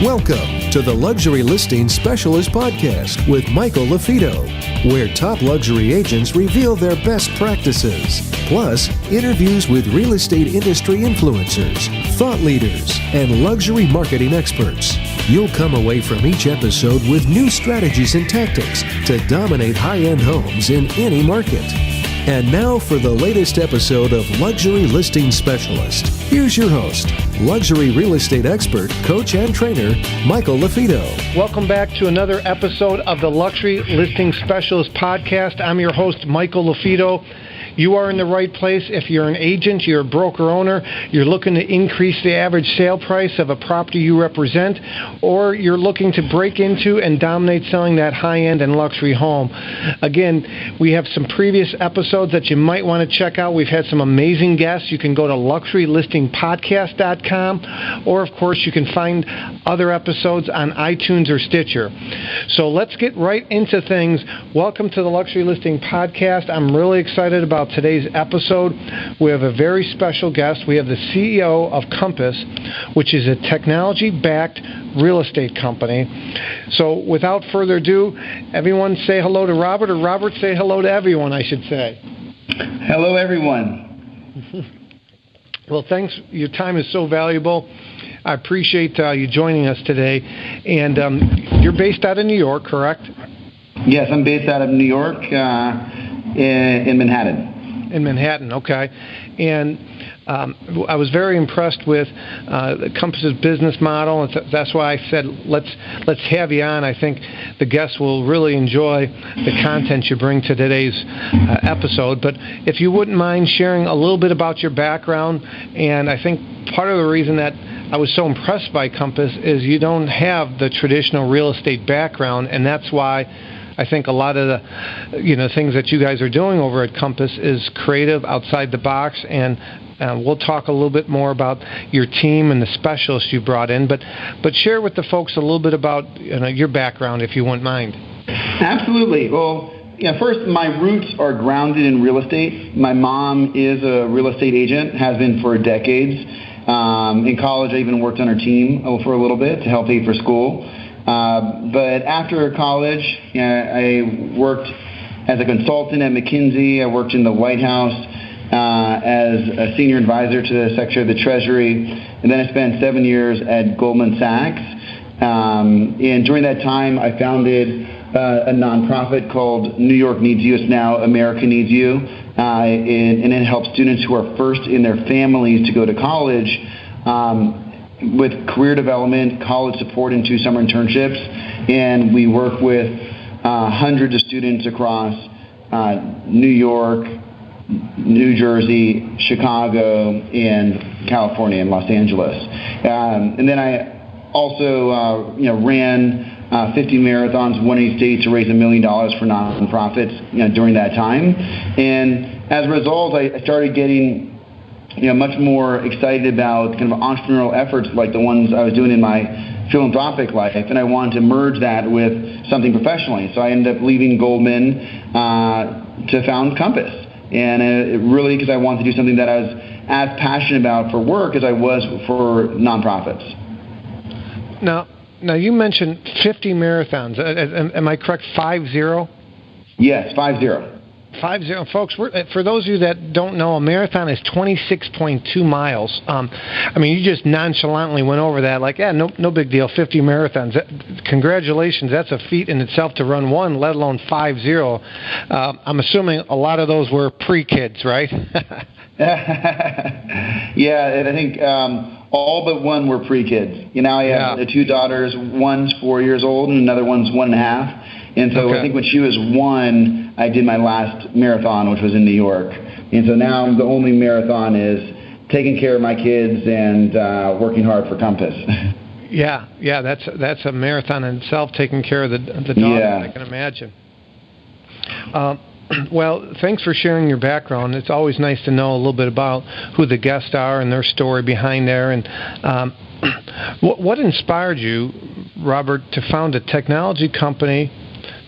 Welcome to the Luxury Listing Specialist Podcast with Michael LaFido, where top luxury agents reveal their best practices, plus interviews with real estate industry influencers, thought leaders, and luxury marketing experts. You'll come away from each episode with new strategies and tactics to dominate high-end homes in any market. And now for the latest episode of Luxury Listing Specialist. Here's your host, luxury real estate expert, coach, and trainer, Michael LaFido. Welcome back to another episode of the Luxury Listing Specialist Podcast. I'm your host, Michael LaFido. You are in the right place. If you're an agent, you're a broker owner, you're looking to increase the average sale price of a property you represent, or you're looking to break into and dominate selling that high-end and luxury home. Again, we have some previous episodes that you might want to check out. We've had some amazing guests. You can go to luxurylistingpodcast.com, or, of course, you can find other episodes on iTunes or Stitcher. So let's get right into things. Welcome to the Luxury Listing Podcast. I'm really excited about today's episode. We have a very special guest. We have the CEO of Compass, which is a technology-backed real estate company. So without further ado, everyone say hello to Robert, or Robert say hello to everyone, I should say. Hello, everyone. Well, thanks. Your time is so valuable. I appreciate you joining us today. And you're based out of New York, correct? Yes, I'm based out of New York, in Manhattan. In Manhattan, okay. And I was very impressed with Compass's business model. That's why I said let's have you on. I think the guests will really enjoy the content you bring to today's episode. But if you wouldn't mind sharing a little bit about your background, and I think part of the reason that I was so impressed by Compass is you don't have the traditional real estate background, and that's why I think a lot of the things that you guys are doing over at Compass is creative, outside the box, and we'll talk a little bit more about your team and the specialists you brought in. But share with the folks a little bit about your background, if you wouldn't mind. Absolutely. Well, first, my roots are grounded in real estate. My mom is a real estate agent, has been for decades. In college, I even worked on her team for a little bit to help pay for school. But after college, I worked as a consultant at McKinsey. I worked in the White House as a senior advisor to the Secretary of the Treasury. And then I spent 7 years at Goldman Sachs. And during that time, I founded a nonprofit called New York Needs You. It's now America Needs You. And it helps students who are first in their families to go to college with career development, college support, and 2 summer internships. And we work with hundreds of students across New York, New Jersey, Chicago, and California, and Los Angeles. And then I also ran 50 marathons, won each state to raise $1 million for nonprofits during that time. And as a result, I started getting much more excited about kind of entrepreneurial efforts like the ones I was doing in my philanthropic life, and I wanted to merge that with something professionally. So I ended up leaving Goldman to found Compass, and really because I wanted to do something that I was as passionate about for work as I was for nonprofits. Now you mentioned 50 marathons. Am I correct? 50? Yes, 50. 50, folks. For those of you that don't know, a marathon is 26.2 miles. You just nonchalantly went over that, like, no big deal. 50 marathons. Congratulations. That's a feat in itself to run one, let alone 50. I'm assuming a lot of those were pre-kids, right? Yeah, and I think all but one were pre-kids. I have 2 daughters. One's 4 years old, and another one's 1.5. And so I think when she was 1, I did my last marathon, which was in New York. And so now the only marathon is taking care of my kids and working hard for Compass. Yeah, that's a marathon in itself, taking care of the daughter, I can imagine. Well, thanks for sharing your background. It's always nice to know a little bit about who the guests are and their story behind there. And what inspired you, Robert, to found a technology company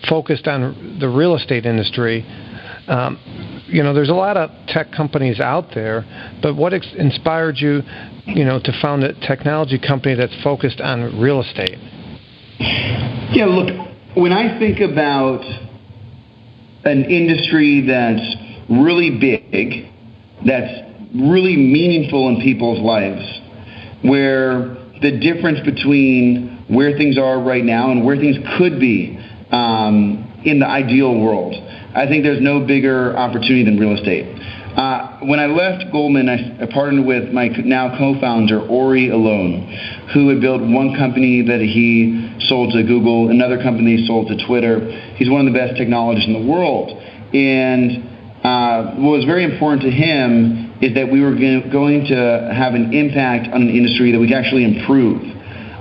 focused on the real estate industry There's a lot of tech companies out there, but what inspired you, to found a technology company that's focused on real estate? Yeah, look, when I think about an industry that's really big, that's really meaningful in people's lives, where the difference between where things are right now and where things could be in the ideal world, I think there's no bigger opportunity than real estate. When I left Goldman, I partnered with my now co-founder, Ori Alon, who had built one company that he sold to Google, another company he sold to Twitter. He's one of the best technologists in the world. And what was very important to him is that we were going to have an impact on an industry that we could actually improve.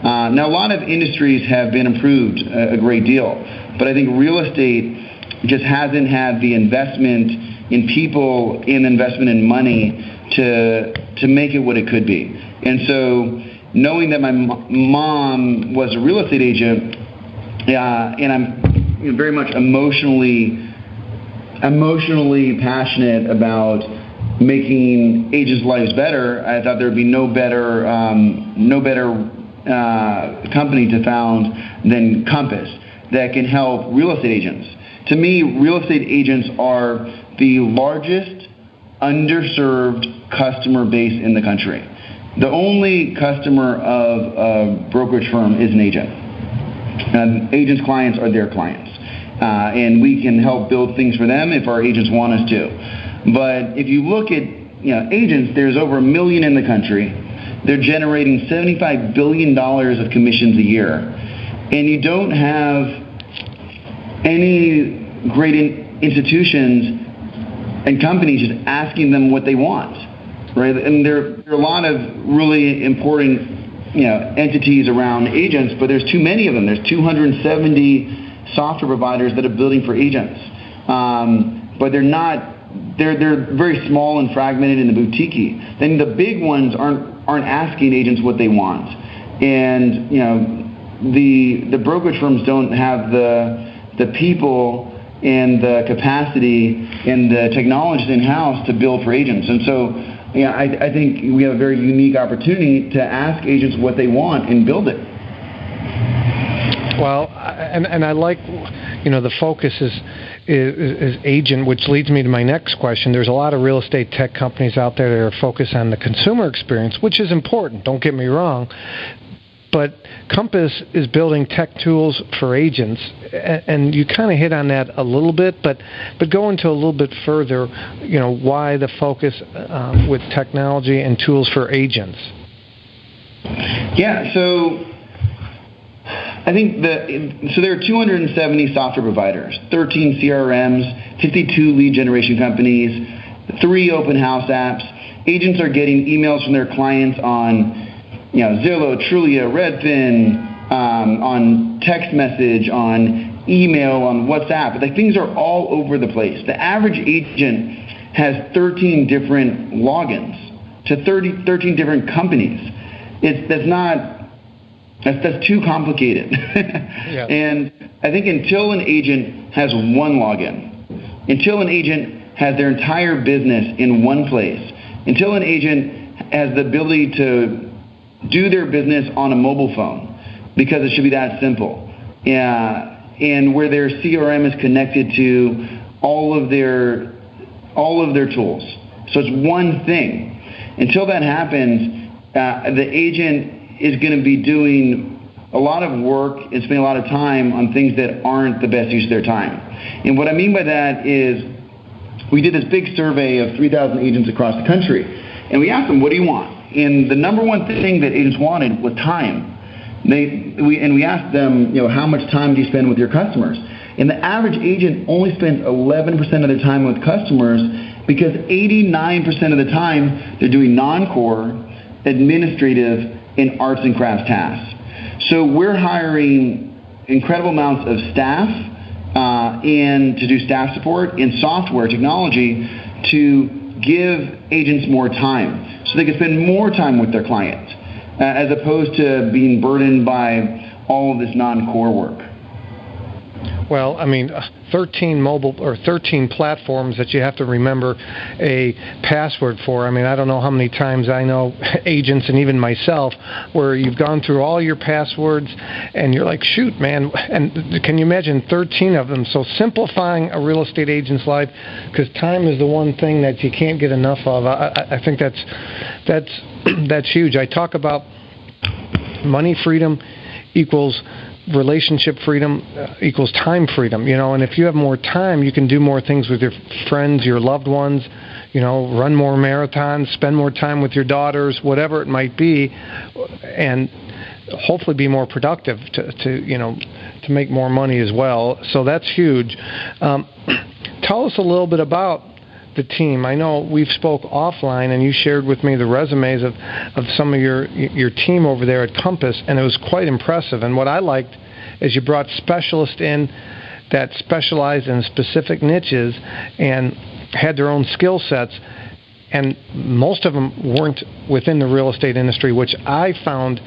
Now, a lot of industries have been improved a great deal, but I think real estate just hasn't had the investment in people and investment in money to make it what it could be. And so knowing that my mom was a real estate agent, and I'm very much emotionally passionate about making agents' lives better, I thought there would be no better company to found than Compass that can help real estate agents. To me, real estate agents are the largest underserved customer base in the country. The only customer of a brokerage firm is an agent. Agents' clients are their clients. And we can help build things for them if our agents want us to. But if you look at agents, there's over 1 million in the country. They're generating $75 billion of commissions a year. And you don't have any great institutions and companies just asking them what they want, right? And there are a lot of really important, entities around agents, but there's too many of them. There's 270 software providers that are building for agents, but they're not. They're very small and fragmented and boutique-y. Then the big ones aren't asking agents what they want, and the brokerage firms don't have the people and the capacity and the technologies in-house to build for agents. And so, I think we have a very unique opportunity to ask agents what they want and build it. Well, and I like, the focus is agent, which leads me to my next question. There's a lot of real estate tech companies out there that are focused on the consumer experience, which is important, don't get me wrong. But Compass is building tech tools for agents, and you kind of hit on that a little bit, but go into a little bit further, why the focus with technology and tools for agents. Yeah, so I think there are 270 software providers, 13 CRMs, 52 lead generation companies, 3 open house apps. Agents are getting emails from their clients on Zillow, Trulia, Redfin, on text message, on email, on WhatsApp. Things are all over the place. The average agent has 13 different logins to 13 different companies. That's too complicated. Yeah. And I think until an agent has one login, until an agent has their entire business in one place, until an agent has the ability to do their business on a mobile phone, because it should be that simple. And where their CRM is connected to all of their tools. So it's one thing. Until that happens, the agent is going to be doing a lot of work and spending a lot of time on things that aren't the best use of their time. And what I mean by that is we did this big survey of 3,000 agents across the country, and we asked them, what do you want? And the number one thing that agents wanted was time. We asked them, how much time do you spend with your customers? And the average agent only spends 11% of their time with customers, because 89% of the time they're doing non-core, administrative, and arts and crafts tasks. So we're hiring incredible amounts of staff and to do staff support and software technology to give agents more time, so they can spend more time with their clients, as opposed to being burdened by all of this non-core work. Well, I mean, 13 mobile or 13 platforms that you have to remember a password for. I mean, I don't know how many times I know agents and even myself where you've gone through all your passwords and you're like, shoot, man. And can you imagine 13 of them? So simplifying a real estate agent's life, because time is the one thing that you can't get enough of. I think that's huge. I talk about money freedom equals relationship freedom equals time freedom, and if you have more time, you can do more things with your friends, your loved ones, run more marathons, spend more time with your daughters, whatever it might be, and hopefully be more productive to make more money as well. So that's huge. Tell us a little bit about the team. I know we've spoke offline, and you shared with me the resumes of some of your team over there at Compass, and it was quite impressive. And what I liked is you brought specialists in that specialized in specific niches and had their own skill sets, and most of them weren't within the real estate industry, which I found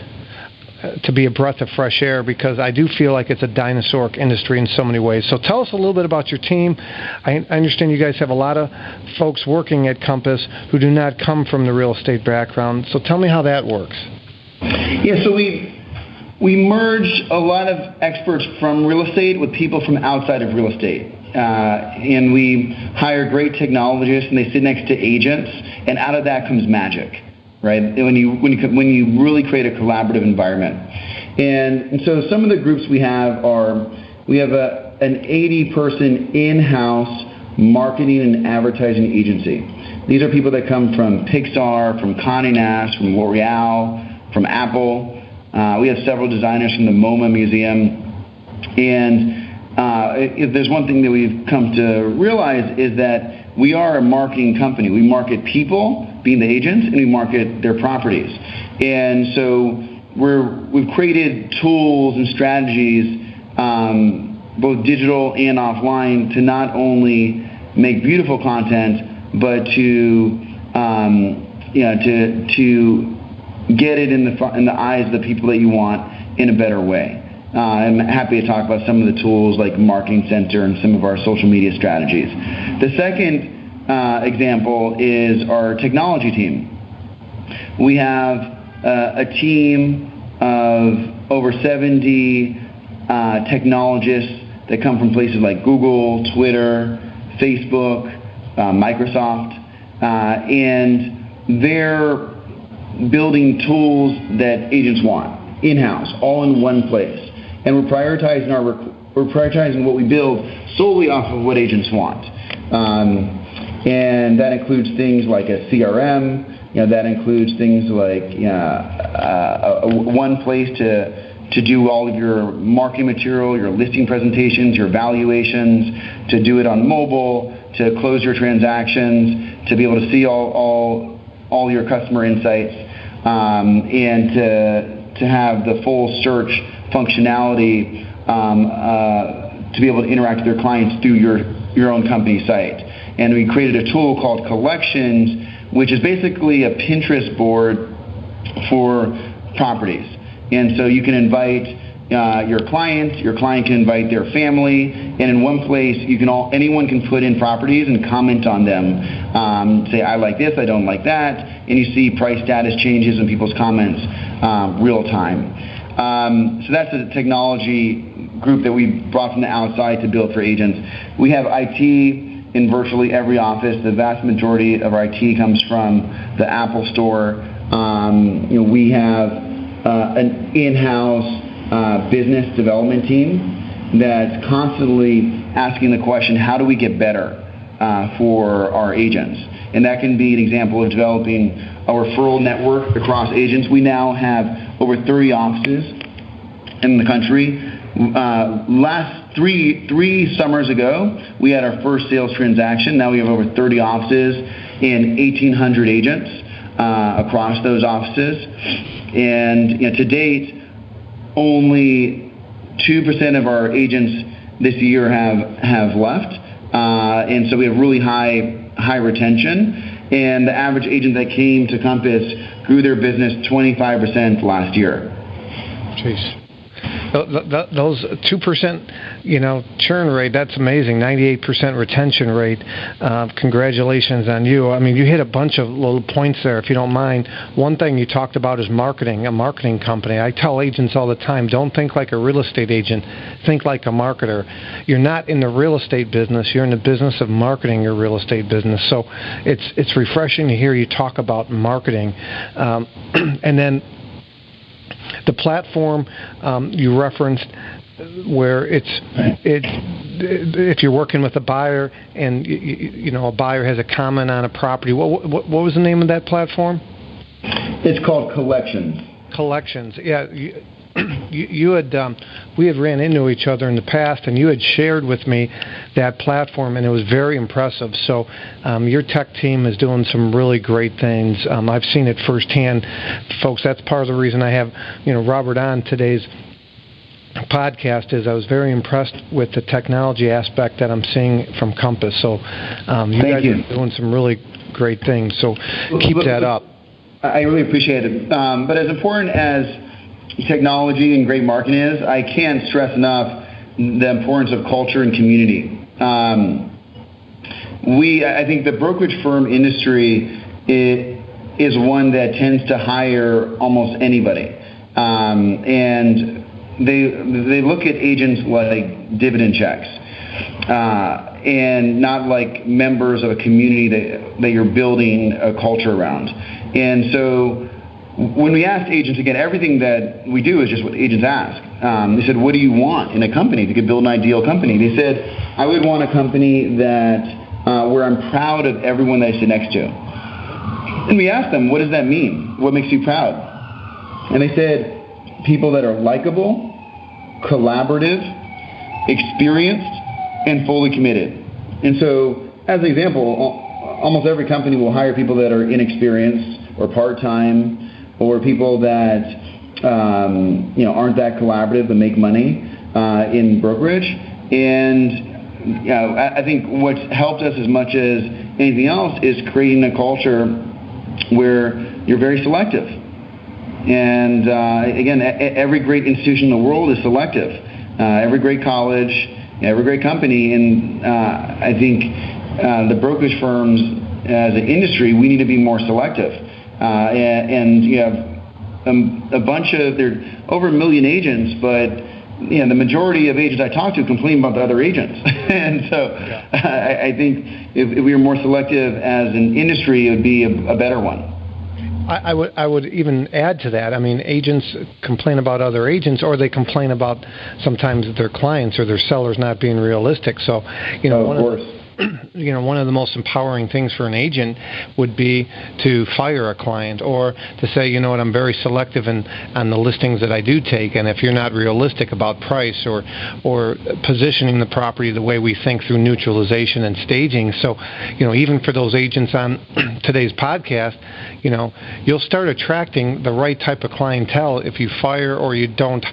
to be a breath of fresh air, because I do feel like it's a dinosauric industry in so many ways. So tell us a little bit about your team. I understand you guys have a lot of folks working at Compass who do not come from the real estate background. So tell me how that works. Yeah, so we merged a lot of experts from real estate with people from outside of real estate. And we hire great technologists, and they sit next to agents, and out of that comes magic. Right? When you really create a collaborative environment. And so some of the groups we have an 80-person in-house marketing and advertising agency. These are people that come from Pixar, from Condé Nast, from L'Oreal, from Apple. We have several designers from the MoMA Museum. And if there's one thing that we've come to realize is that we are a marketing company. We market people, being the agents, and we market their properties. And so we've created tools and strategies, both digital and offline, to not only make beautiful content, but to get it in the eyes of the people that you want in a better way. I'm happy to talk about some of the tools like Marketing Center and some of our social media strategies. The second example is our technology team. We have a team of over 70 technologists that come from places like Google, Twitter, Facebook, Microsoft, and they're building tools that agents want in-house, all in one place. And we're prioritizing what we build solely off of what agents want. And that includes things like a CRM. That includes things like one place to do all of your marketing material, your listing presentations, your valuations, to do it on mobile, to close your transactions, to be able to see all your customer insights, and to have the full search functionality to be able to interact with your clients through your own company site. And we created a tool called Collections, which is basically a Pinterest board for properties. And so you can invite your client can invite their family, and in one place anyone can put in properties and comment on them. Say, I like this, I don't like that, and you see price status changes in people's comments real time. So that's a technology group that we brought from the outside to build for agents. We have IT in virtually every office. The vast majority of our IT comes from the Apple Store. We have an in-house business development team that's constantly asking the question, how do we get better for our agents? And that can be an example of developing a referral network across agents. We now have over 30 offices in the country. Three summers ago, we had our first sales transaction. Now we have over 30 offices and 1,800 agents across those offices. And to date, only 2% of our agents this year have left, and so we have really high retention. And the average agent that came to Compass grew their business 25% last year. Jeez. those 2%, churn rate, that's amazing. 98% retention rate. Congratulations on you. I mean, you hit a bunch of little points there, if you don't mind. One thing you talked about is marketing, a marketing company. I tell agents all the time, don't think like a real estate agent. Think like a marketer. You're not in the real estate business. You're in the business of marketing your real estate business. So it's refreshing to hear you talk about marketing. And then the platform you referenced, where if you're working with a buyer and a buyer has a comment on a property, what was the name of that platform? It's called Collections. Collections, yeah. You had we had ran into each other in the past, and you had shared with me that platform, and it was very impressive. So your tech team is doing some really great things. I've seen it firsthand, folks. That's part of the reason I have Robert on today's podcast. Is I was very impressed with the technology aspect that I'm seeing from Compass. So you guys are doing some really great things. So keep that up. I really appreciate it. But as important as technology and great marketing is, I can't stress enough the importance of culture and community. I think the brokerage firm industry is one that tends to hire almost anybody, and they look at agents like dividend checks, and not like members of a community that you're building a culture around. And so when we asked agents, again, everything that we do is just what agents ask. They said, what do you want in a company if you could build an ideal company? They said, I would want a company that where I'm proud of everyone that I sit next to. And we asked them, what does that mean? What makes you proud? And they said, people that are likable, collaborative, experienced, and fully committed. And so, as an example, almost every company will hire people that are inexperienced or part-time, or people that aren't that collaborative but make money in brokerage. And I think what's helped us as much as anything else is creating a culture where you're very selective. And again, every great institution in the world is selective. Every great college, every great company, and I think the brokerage firms as an industry, we need to be more selective. And you have a bunch of, there are over 1 million agents, but the majority of agents I talk to complain about the other agents. And so I think if we were more selective as an industry, it would be a better one. I would even add to that. I mean, agents complain about other agents, or they complain about sometimes their clients or their sellers not being realistic. So, of course. One of the most empowering things for an agent would be to fire a client, or to say, I'm very selective on the listings that I do take, and if you're not realistic about price or positioning the property the way we think through neutralization and staging. So, even for those agents on today's podcast, you'll start attracting the right type of clientele if you fire or you don't,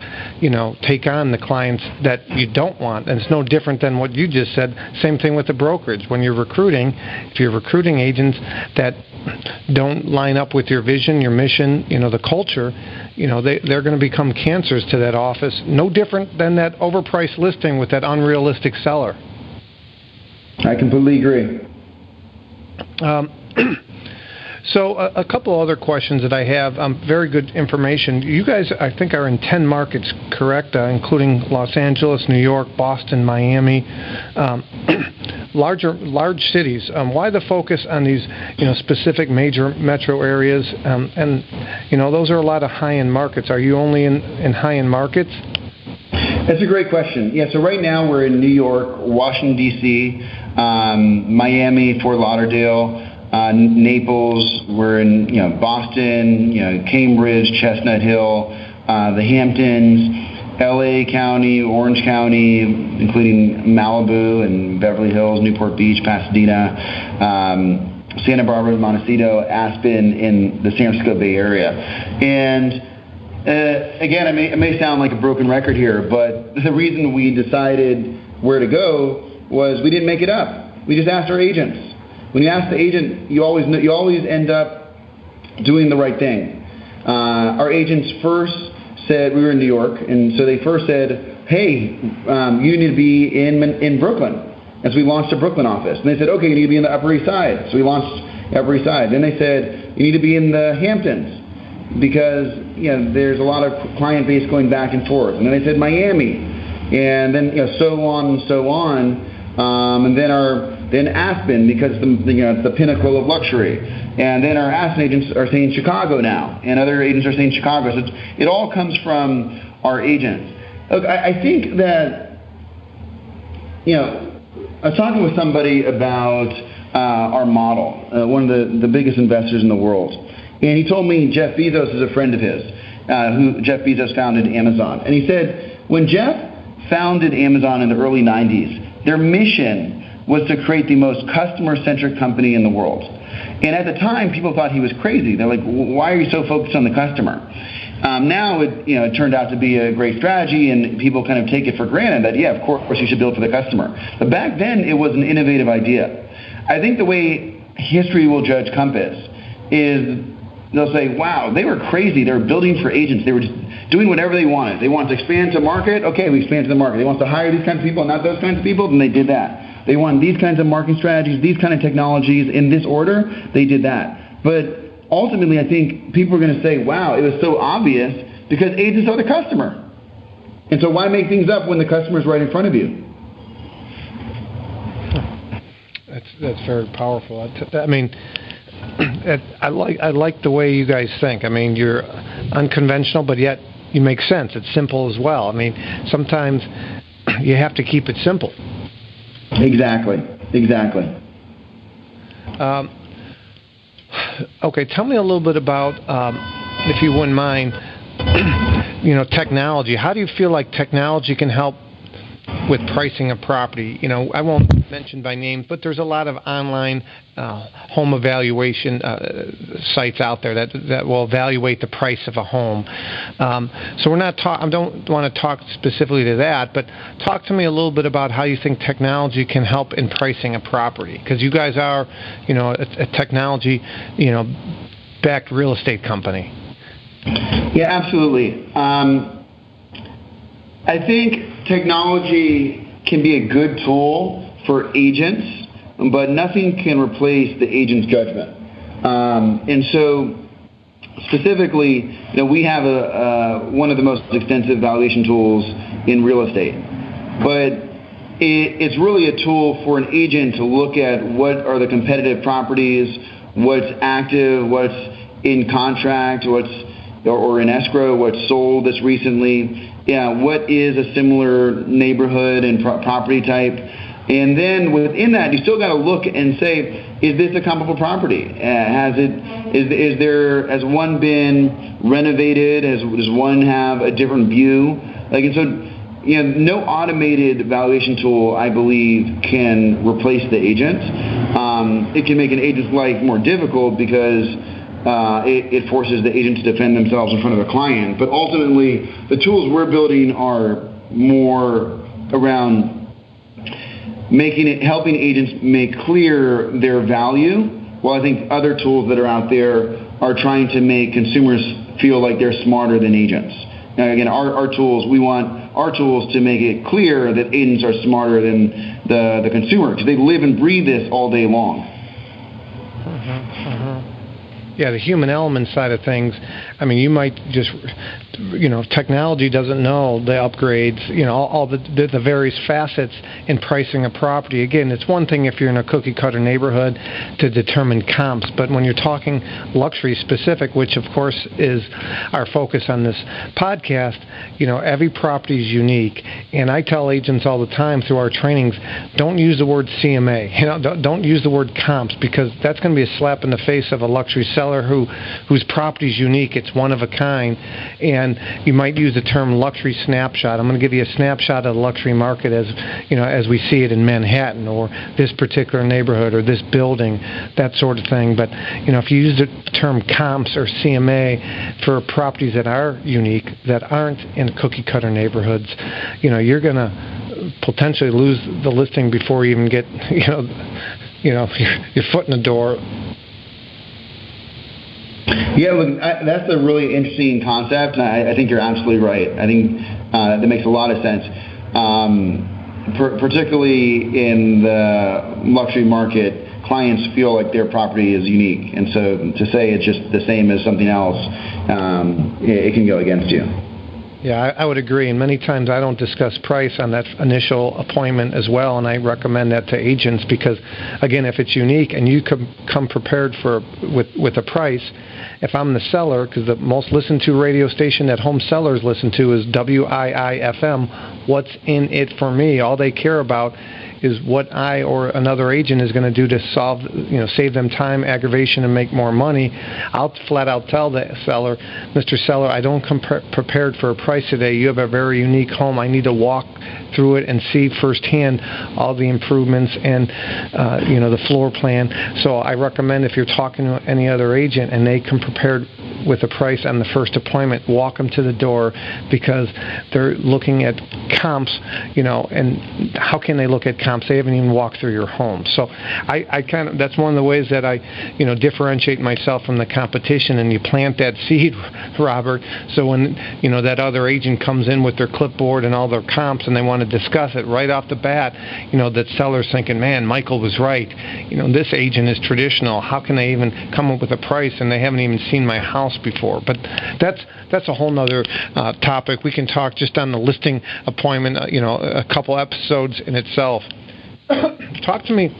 take on the clients that you don't want. And it's no different than what you just said. Same thing with the brokerage. When you're recruiting, if you're recruiting agents that don't line up with your vision, your mission, the culture, they're going to become cancers to that office. No different than that overpriced listing with that unrealistic seller. I completely agree. So a couple other questions that I have. Very good information. You guys, I think, are in 10 markets, correct? Including Los Angeles, New York, Boston, Miami. Large cities. Why the focus on these, specific major metro areas? And those are a lot of high-end markets. Are you only in high-end markets? That's a great question. Yeah. So right now we're in New York, Washington D.C., Miami, Fort Lauderdale. Naples, we're in Boston, Cambridge, Chestnut Hill, the Hamptons, LA County, Orange County, including Malibu and Beverly Hills, Newport Beach, Pasadena, Santa Barbara, Montecito, Aspen, in the San Francisco Bay Area. And again, it may sound like a broken record here, but the reason we decided where to go was we didn't make it up. We just asked our agents. When you ask the agent, you always end up doing the right thing. Our agents first said, we were in New York, and so they first said, hey, you need to be in Brooklyn. And so we launched a Brooklyn office. And they said, okay, you need to be in the Upper East Side. So we launched Upper East Side. Then they said, you need to be in the Hamptons because there's a lot of client base going back and forth. And then they said Miami. And then so on and so on. And then Aspen because it's the pinnacle of luxury. And then our Aspen agents are saying Chicago now. And other agents are saying Chicago. So it all comes from our agents. Look, I think that, I was talking with somebody about our model, one of the biggest investors in the world. And he told me Jeff Bezos is a friend of his, Jeff Bezos founded Amazon. And he said, when Jeff founded Amazon in the early 90s, their mission was to create the most customer-centric company in the world. And at the time, people thought he was crazy. They're like, why are you so focused on the customer? Now it turned out to be a great strategy, and people kind of take it for granted that, of course you should build for the customer. But back then, it was an innovative idea. I think the way history will judge Compass is they'll say, wow, they were crazy. They were building for agents. They were just doing whatever they wanted. They wanted to expand to market. Okay, we expanded to the market. They wanted to hire these kinds of people, not those kinds of people, then they did that. They wanted these kinds of marketing strategies, these kind of technologies in this order, they did that. But ultimately, I think people are going to say, wow, it was so obvious because agents are the customer. And so why make things up when the customer is right in front of you? That's very powerful. I mean, I like the way you guys think. I mean, you're unconventional, but yet you make sense. It's simple as well. I mean, sometimes you have to keep it simple. Exactly. Okay, tell me a little bit about, if you wouldn't mind, technology. How do you feel like technology can help with pricing a property? I won't mention by name, but there's a lot of online home evaluation sites out there that will evaluate the price of a home. So I don't want to talk specifically to that, but talk to me a little bit about how you think technology can help in pricing a property, because you guys are, a technology, backed real estate company. Yeah, absolutely. I think technology can be a good tool for agents, but nothing can replace the agent's judgment. And so specifically, we have one of the most extensive valuation tools in real estate. But it's really a tool for an agent to look at what are the competitive properties, what's active, what's in contract, or in escrow, what's sold this recently. What is a similar neighborhood and property type? And then within that, you still got to look and say, is this a comparable property? Has one been renovated? Does one have a different view? No automated valuation tool, I believe, can replace the agent. It can make an agent's life more difficult because it forces the agent to defend themselves in front of the client. But ultimately, the tools we're building are more around helping agents make clear their value, while I think other tools that are out there are trying to make consumers feel like they're smarter than agents. Now, again, our tools, we want our tools to make it clear that agents are smarter than the consumer, because they live and breathe this all day long. Yeah, the human element side of things, I mean, you might just, technology doesn't know the upgrades, all the various facets in pricing a property. Again, it's one thing if you're in a cookie-cutter neighborhood to determine comps, but when you're talking luxury specific, which of course is our focus on this podcast, every property is unique. And I tell agents all the time through our trainings, don't use the word CMA, don't use the word comps, because that's going to be a slap in the face of a luxury seller whose property is unique. It's one of a kind, and you might use the term luxury snapshot. I'm going to give you a snapshot of the luxury market as we see it in Manhattan, or this particular neighborhood, or this building, that sort of thing. But if you use the term comps or CMA for properties that are unique, that aren't in cookie-cutter neighborhoods, you're going to potentially lose the listing before you even get your foot in the door. Yeah, look, that's a really interesting concept, and I think you're absolutely right. I think that makes a lot of sense, particularly in the luxury market. Clients feel like their property is unique, and so to say it's just the same as something else, it can go against you. Yeah, I would agree, and many times I don't discuss price on that initial appointment as well, and I recommend that to agents because, again, if it's unique and you come prepared with a price, if I'm the seller, because the most listened to radio station that home sellers listen to is WIIFM, what's in it for me? All they care about is what I or another agent is going to do to save them time, aggravation, and make more money. I'll flat out tell the seller, Mr. Seller, I don't come prepared for a price today. You have a very unique home. I need to walk through it and see firsthand all the improvements and the floor plan. So I recommend if you're talking to any other agent and they come prepared with a price on the first appointment, walk them to the door because they're looking at comps, and how can they look at comps? They haven't even walked through your home. So that's one of the ways that I, differentiate myself from the competition, and you plant that seed, Robert, so when, that other agent comes in with their clipboard and all their comps and they want to discuss it right off the bat, that seller's thinking, man, Michael was right. This agent is traditional. How can they even come up with a price and they haven't even seen my house before? But that's a whole nother topic. We can talk just on the listing appointment, a couple episodes in itself. Talk to me,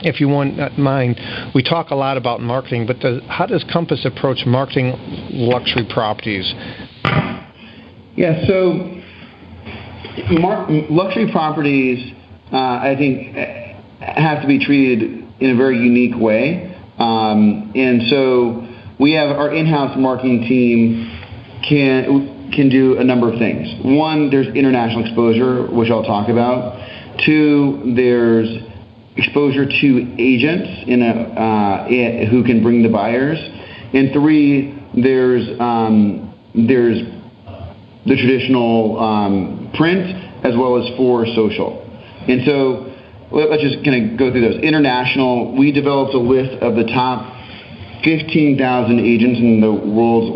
if you won't mind. We talk a lot about marketing, but how does Compass approach marketing luxury properties? Yeah, so luxury properties, I think, have to be treated in a very unique way. And so we have our in-house marketing team can do a number of things. One, there's international exposure, which I'll talk about. Two, there's exposure to agents who can bring the buyers. And three, there's the traditional print as well as for social. And so let's just kind of go through those. International, we developed a list of the top 15,000 agents in the world's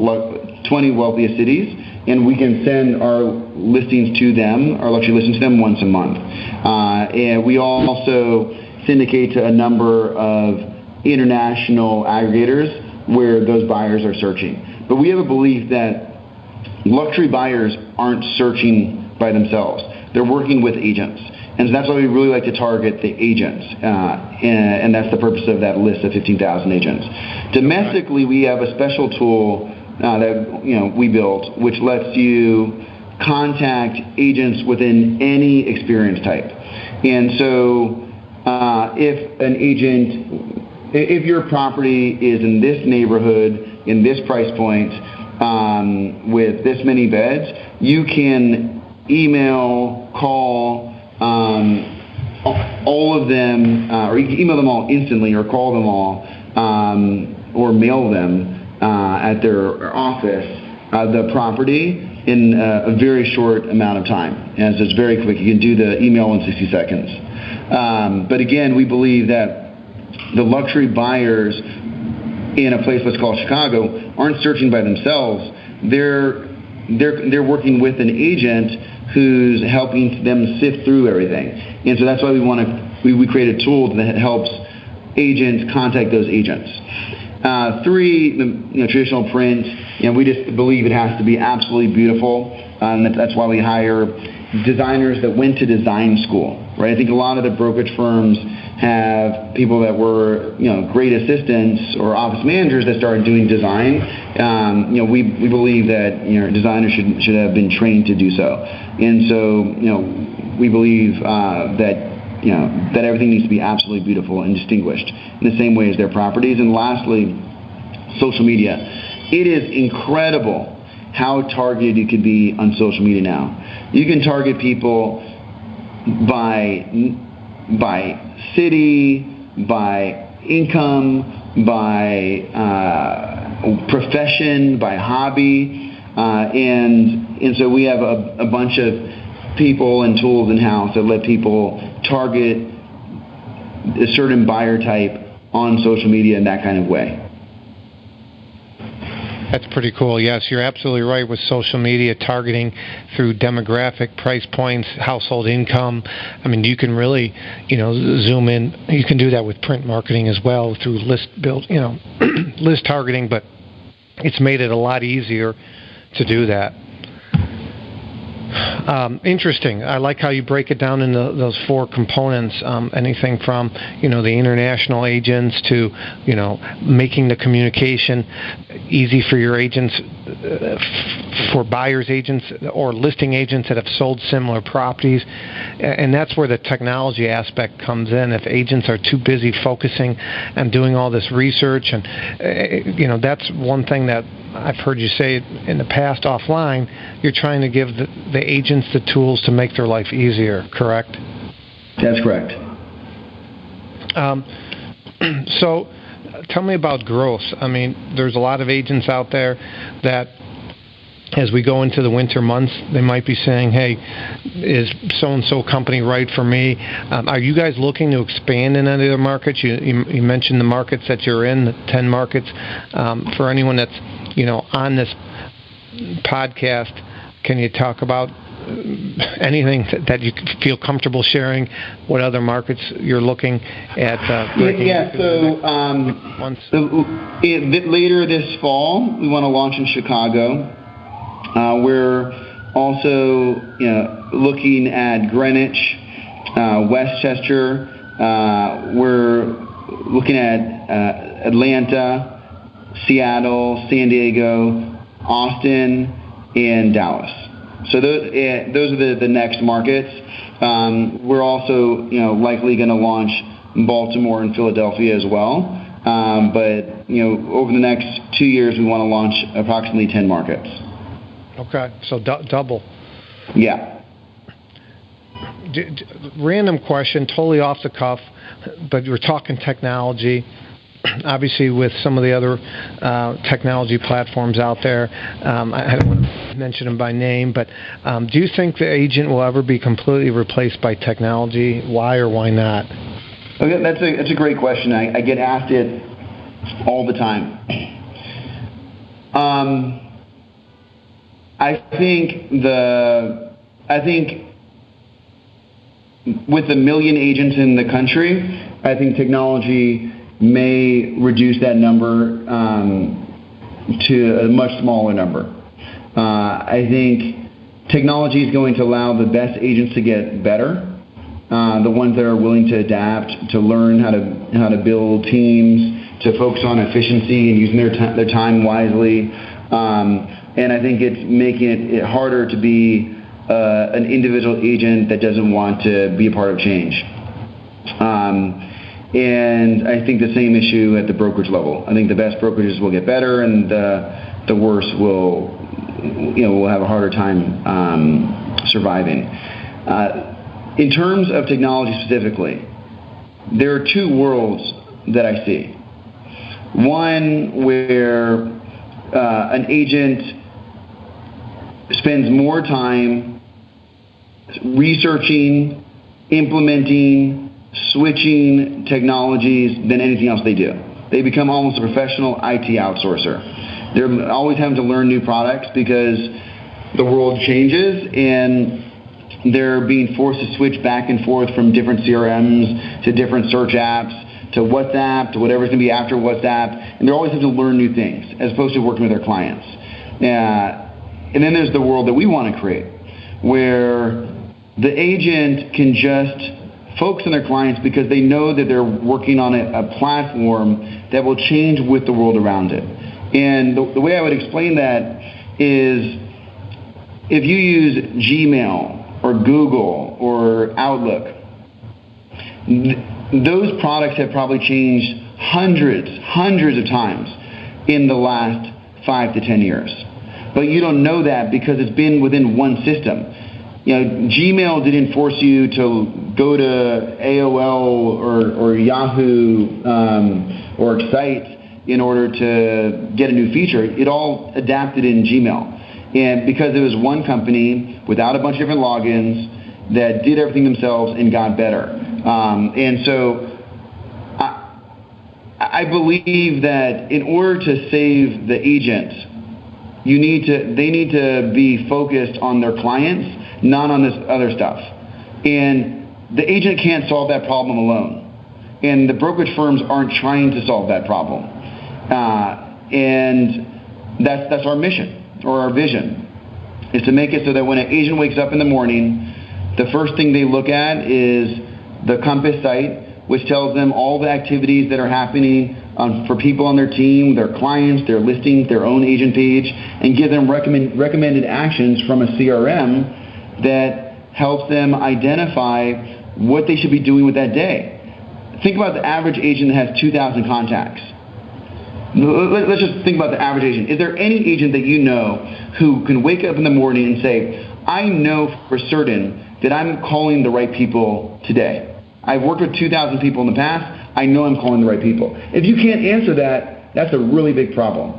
20 wealthiest cities, and we can send our listings to them, our luxury listings to them once a month. And we also syndicate to a number of international aggregators where those buyers are searching. But we have a belief that luxury buyers aren't searching by themselves. They're working with agents. And so that's why we really like to target the agents. And that's the purpose of that list of 15,000 agents. Domestically, we have a special tool that we built, which lets you contact agents within any experience type. And so if your property is in this neighborhood, in this price point, with this many beds, you can email, call all of them, or you can email them all instantly or call them all, or mail them at their office the property in a very short amount of time. And so it's very quick. You can do the email in 60 seconds. But again, we believe that the luxury buyers in a place let's call Chicago aren't searching by themselves. They're working with an agent who's helping them sift through everything. And so that's why we create a tool that helps agents contact those agents. Three, traditional print. We just believe it has to be absolutely beautiful, and that's why we hire designers that went to design school. Right? I think a lot of the brokerage firms have people that were, great assistants or office managers that started doing design. We believe that designers should have been trained to do so, and so we believe that everything needs to be absolutely beautiful and distinguished in the same way as their properties. And lastly, social media. It is incredible how targeted you could be on social media now. You can target people by city, by income, by profession, by hobby, and so we have a bunch of people and tools in-house that let people target a certain buyer type on social media in that kind of way. That's pretty cool. Yes, you're absolutely right with social media targeting through demographic, price points, household income. I mean, you can really, zoom in. You can do that with print marketing as well through list targeting, but it's made it a lot easier to do that. Interesting. I like how you break it down into those four components. Anything from, the international agents to, making the communication easy for your agents, for buyers agents or listing agents that have sold similar properties. And that's where the technology aspect comes in. If agents are too busy focusing and doing all this research, and, that's one thing that I've heard you say in the past offline, you're trying to give the agents the tools to make their life easier, correct? That's correct. So tell me about growth. I mean, there's a lot of agents out there that as we go into the winter months, they might be saying, hey, is so-and-so company right for me? Are you guys looking to expand in any other markets? You mentioned the markets that you're in, the 10 markets. For anyone that's, on this podcast, can you talk about anything that you feel comfortable sharing? What other markets you're looking at? Later this fall, we want to launch in Chicago. We're also looking at Greenwich, Westchester. We're looking at Atlanta, Seattle, San Diego, Austin, and Dallas. So those are the next markets. We're also likely going to launch Baltimore and Philadelphia as well. But over the next 2 years, we want to launch approximately 10 markets. Okay, so double. Yeah. Random question, totally off the cuff, but we're talking technology. Obviously, with some of the other technology platforms out there, I don't want to mention them by name, but do you think the agent will ever be completely replaced by technology? Why or why not? Okay, that's a great question. I get asked it all the time. I think with 1 million agents in the country, I think technology may reduce that number to a much smaller number. I think technology is going to allow the best agents to get better, the ones that are willing to adapt, to learn how to build teams, to focus on efficiency and using their time wisely. And I think it's making it harder to be an individual agent that doesn't want to be a part of change. And I think the same issue at the brokerage level. I think the best brokerages will get better, and the worst will have a harder time surviving. In terms of technology specifically, there are two worlds that I see. One where an agent spends more time researching, implementing, switching technologies than anything else they do. They become almost a professional IT outsourcer. They're always having to learn new products because the world changes, and they're being forced to switch back and forth from different CRMs to different search apps to WhatsApp to whatever's going to be after WhatsApp, and they're always having to learn new things as opposed to working with their clients. And then there's the world that we want to create, where the agent can just focus on their clients because they know that they're working on a platform that will change with the world around it. And the way I would explain that is if you use Gmail or Google or Outlook, those products have probably changed hundreds of times in the last 5 to 10 years. But you don't know that because it's been within one system. Gmail didn't force you to go to AOL or Yahoo or Excite in order to get a new feature. It all adapted in Gmail. And because it was one company without a bunch of different logins that did everything themselves and got better. And so I believe that in order to save the agent they need to be focused on their clients, not on this other stuff. And the agent can't solve that problem alone. And the brokerage firms aren't trying to solve that problem. And that's our mission, or our vision, is to make it so that when an agent wakes up in the morning, the first thing they look at is the Compass site, which tells them all the activities that are happening for people on their team, their clients, their listings, their own agent page, and give them recommended actions from a CRM that helps them identify what they should be doing with that day. Think about the average agent that has 2,000 contacts. Let's just think about the average agent. Is there any agent that you know who can wake up in the morning and say, I know for certain that I'm calling the right people today? I've worked with 2,000 people in the past. I know I'm calling the right people. If you can't answer that, that's a really big problem.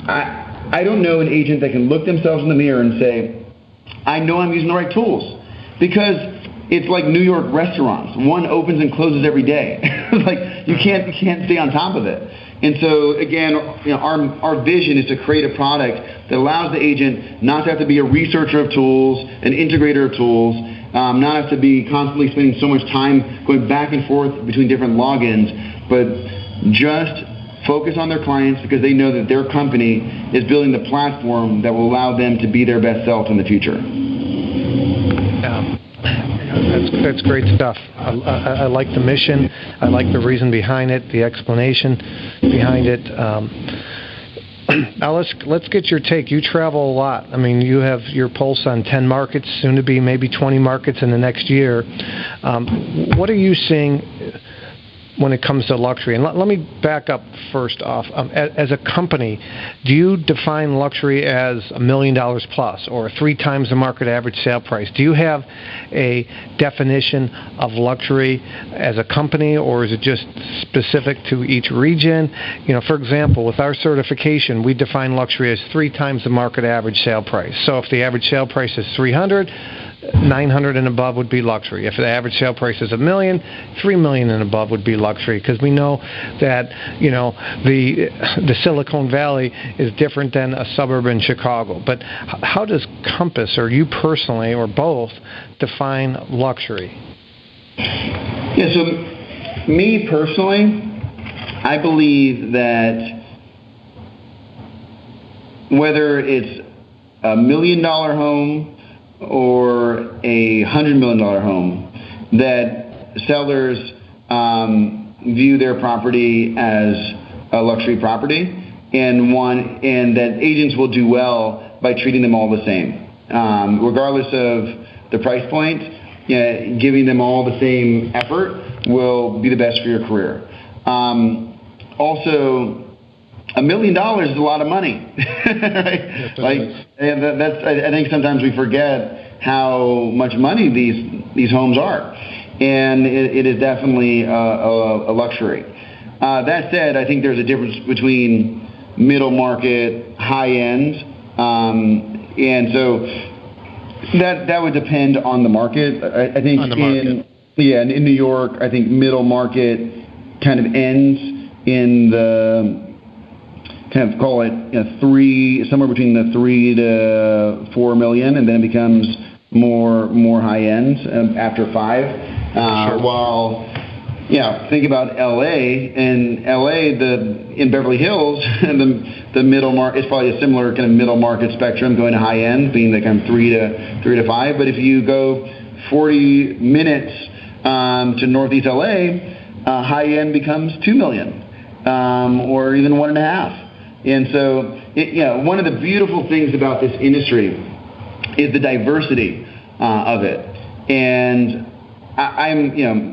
I don't know an agent that can look themselves in the mirror and say, I know I'm using the right tools. Because it's like New York restaurants. One opens and closes every day. Like you can't stay on top of it. And so again, our vision is to create a product that allows the agent not to have to be a researcher of tools, an integrator of tools, not have to be constantly spending so much time going back and forth between different logins, but just focus on their clients because they know that their company is building the platform that will allow them to be their best self in the future. Yeah. That's great stuff. I like the mission. I like the reason behind it, the explanation behind it. Now let's get your take. You travel a lot. I mean, you have your pulse on 10 markets, soon to be maybe 20 markets in the next year. What are you seeing when it comes to luxury? And let me back up first off. As a company, do you define luxury as $1 million plus or 3 times the market average sale price? Do you have a definition of luxury as a company, or is it just specific to each region? For example, with our certification, we define luxury as 3 times the market average sale price. So if the average sale price is $300, 900 and above would be luxury. If the average sale price is $1 million, $3 million and above would be luxury, because we know that the Silicon Valley is different than a suburb in Chicago. But how does Compass, or you personally, or both, define luxury? Yeah. So me personally, I believe that whether it's $1 million home or a $100 million home, that sellers view their property as a luxury property, and that agents will do well by treating them all the same, regardless of the price point. Giving them all the same effort will be the best for your career. Also, $1 million is a lot of money, right? I think sometimes we forget how much money these homes are, and it is definitely a luxury. That said, I think there's a difference between middle market, high end, and so that would depend on the market. I think in New York, I think middle market kind of ends in the kind of call it somewhere between the 3 to 4 million, and then it becomes more high end after 5. Sure. While think about LA. In LA, in Beverly Hills, the middle market is probably a similar kind of middle market spectrum, going to high end, being the kind of 3 to 5. But if you go 40 minutes to Northeast LA, high end becomes 2 million, or even 1.5. And so, one of the beautiful things about this industry is the diversity of it. And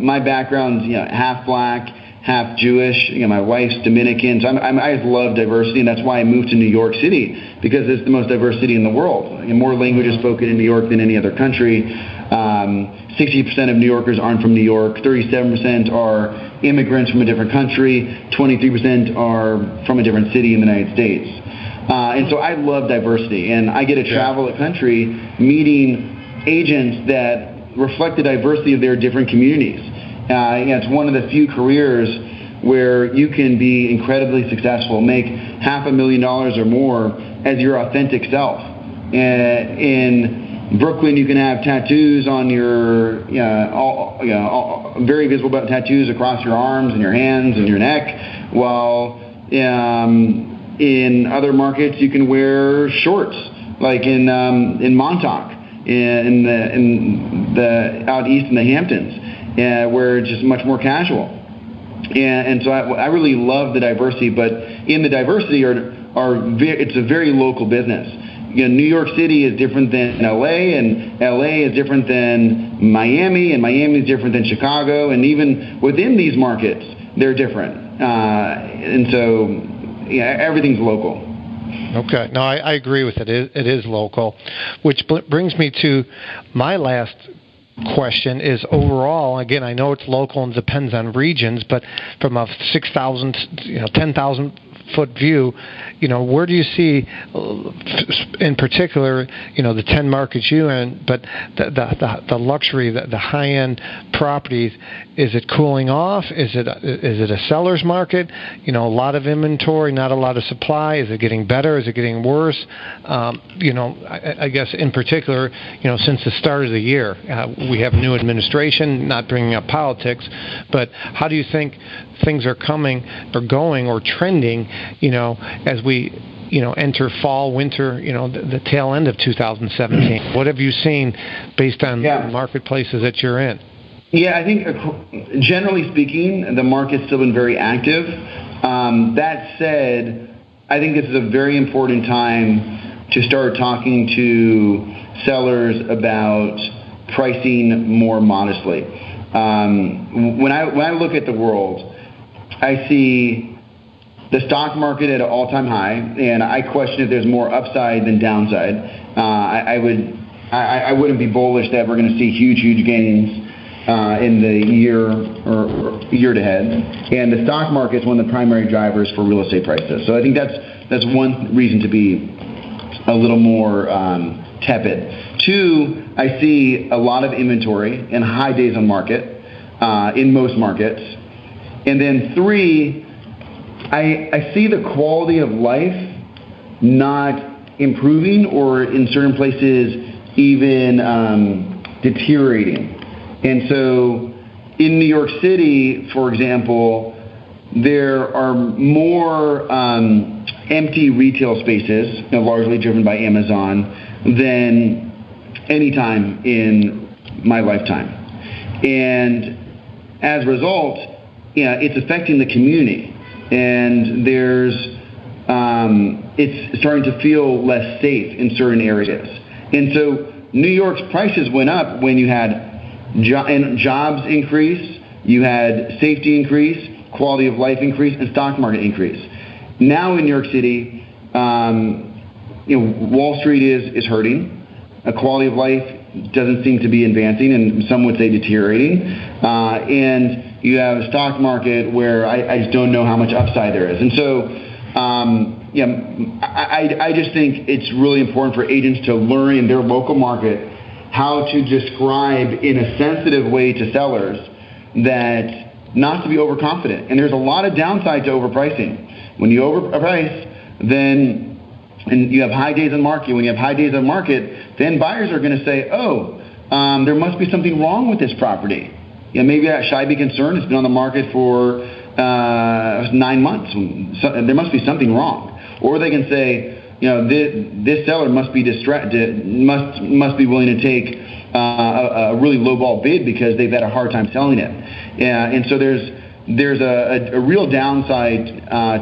my background's half black, half Jewish. My wife's Dominican, so I just love diversity, and that's why I moved to New York City, because it's the most diversity in the world. More languages spoken in New York than any other country. 60% of New Yorkers aren't from New York. 37% are immigrants from a different country. 23% are from a different city in the United States. And so I love diversity, and I get to travel the country meeting agents that reflect the diversity of their different communities. It's one of the few careers where you can be incredibly successful, make $500,000 or more as your authentic self. In Brooklyn, you can have tattoos on your, very visible tattoos across your arms and your hands and your neck, while in other markets you can wear shorts, like in Montauk, in the out east in the Hamptons, where it's just much more casual. And so I really love the diversity, but in the diversity it's a very local business. New York City is different than LA, and LA is different than Miami, and Miami is different than Chicago, and even within these markets, they're different. And so, everything's local. Okay. No, I agree with it. It is local, which brings me to my last question is overall, again, I know it's local and depends on regions, but from a 6,000, 10,000 foot view, where do you see, in particular, the 10 markets you're in, but the luxury, the high-end properties, is it cooling off? Is it a seller's market? A lot of inventory, not a lot of supply. Is it getting better? Is it getting worse? I guess in particular, since the start of the year, we have new administration, not bringing up politics, but how do you think things are coming or going or trending, as we enter fall, winter, the tail end of 2017? What have you seen based on the marketplaces that you're in? Yeah, I think generally speaking, the market's still been very active. That said, I think this is a very important time to start talking to sellers about pricing more modestly. When I look at the world, I see the stock market at an all-time high, and I question if there's more upside than downside. I wouldn't be bullish that we're going to see huge gains in the year ahead. And the stock market is one of the primary drivers for real estate prices. So I think that's one reason to be a little more tepid. Two, I see a lot of inventory and high days on market in most markets. And then three, I see the quality of life not improving, or in certain places even deteriorating. And so in New York City, for example, there are more empty retail spaces, largely driven by Amazon, than any time in my lifetime. And as a result, it's affecting the community. And it's starting to feel less safe in certain areas. And so New York's prices went up when you had jobs increase, you had safety increase, quality of life increase, and stock market increase. Now in New York City, Wall Street is hurting. Quality of life doesn't seem to be advancing, and some would say deteriorating. And you have a stock market where I just don't know how much upside there is. And so, I just think it's really important for agents to learn in their local market how to describe in a sensitive way to sellers that not to be overconfident. And there's a lot of downside to overpricing. When you overprice, and you have high days on market, then buyers are going to say, there must be something wrong with this property. Maybe should I be concerned? It's been on the market for 9 months. So there must be something wrong. Or they can say, this seller must be distracted, must be willing to take a really lowball bid because they've had a hard time selling it. And so there's a real downside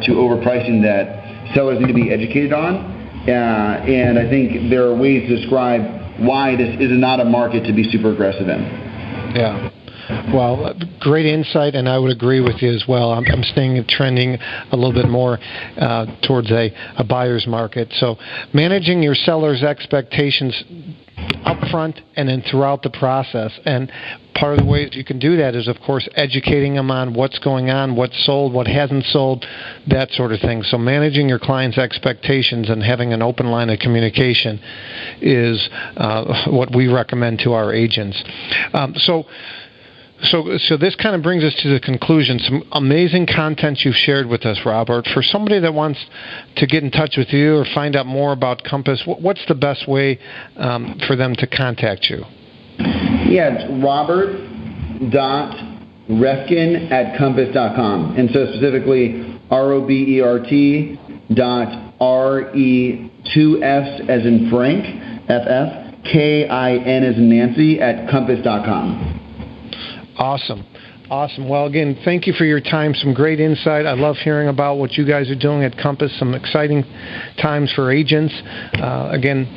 to overpricing that sellers need to be educated on. And I think there are ways to describe why this is not a market to be super aggressive in. Yeah. Well, great insight, and I would agree with you as well. I'm staying trending a little bit more towards a buyer's market. So managing your seller's expectations up front and then throughout the process. And part of the ways you can do that is, of course, educating them on what's going on, what's sold, what hasn't sold, that sort of thing. So managing your client's expectations and having an open line of communication is what we recommend to our agents. So So this kind of brings us to the conclusion. Some amazing content you've shared with us, Robert. For somebody that wants to get in touch with you or find out more about Compass, what's the best way for them to contact you? Yeah, it's robert.reffkin@compass.com. And so specifically, ROBERT.RE2S as in Frank, FF, KIN as in Nancy @compass.com. Awesome. Well, again, thank you for your time. Some great insight. I love hearing about what you guys are doing at Compass. Some exciting times for agents. Again,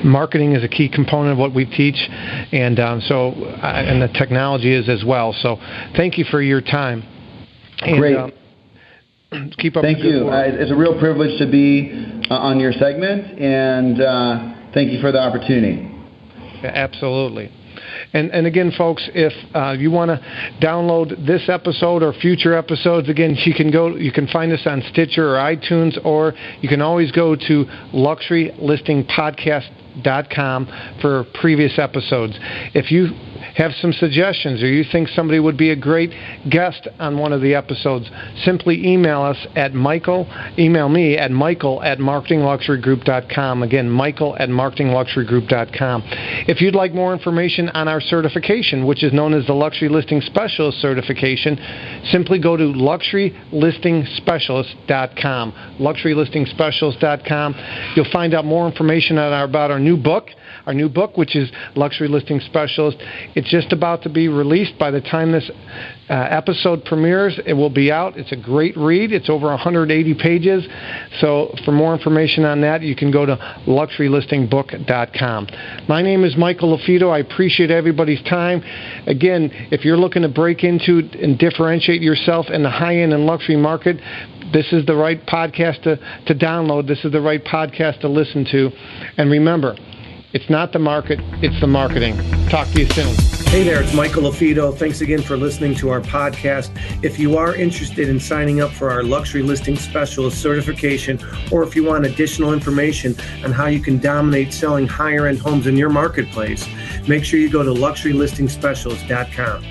marketing is a key component of what we teach, and and the technology is as well. So thank you for your time. And, great. Keep up Thank the good you. work. It's a real privilege to be on your segment, and thank you for the opportunity. Absolutely. And again, folks, if you want to download this episode or future episodes, again, you can find us on Stitcher or iTunes, or you can always go to luxurylistingpodcast.com for previous episodes. If you have some suggestions or you think somebody would be a great guest on one of the episodes, simply email me at michael@marketingluxurygroup.com. Again, michael@marketingluxurygroup.com. If you'd like more information on our certification, which is known as the Luxury Listing Specialist Certification, simply go to luxurylistingspecialist.com. luxurylistingspecialist.com. You'll find out more information about our new book, which is Luxury Listing Specialist. It's just about to be released. By the time this episode premieres, it will be out. It's a great read. It's over 180 pages. So for more information on that, you can go to luxurylistingbook.com. My name is Michael LaFido. I appreciate everybody's time. Again, if you're looking to break into and differentiate yourself in the high-end and luxury market, this is the right podcast to download. This is the right podcast to listen to. And remember, it's not the market, it's the marketing. Talk to you soon. Hey there, it's Michael LaFido. Thanks again for listening to our podcast. If you are interested in signing up for our Luxury Listing Specialist certification, or if you want additional information on how you can dominate selling higher-end homes in your marketplace, make sure you go to luxurylistingspecialist.com.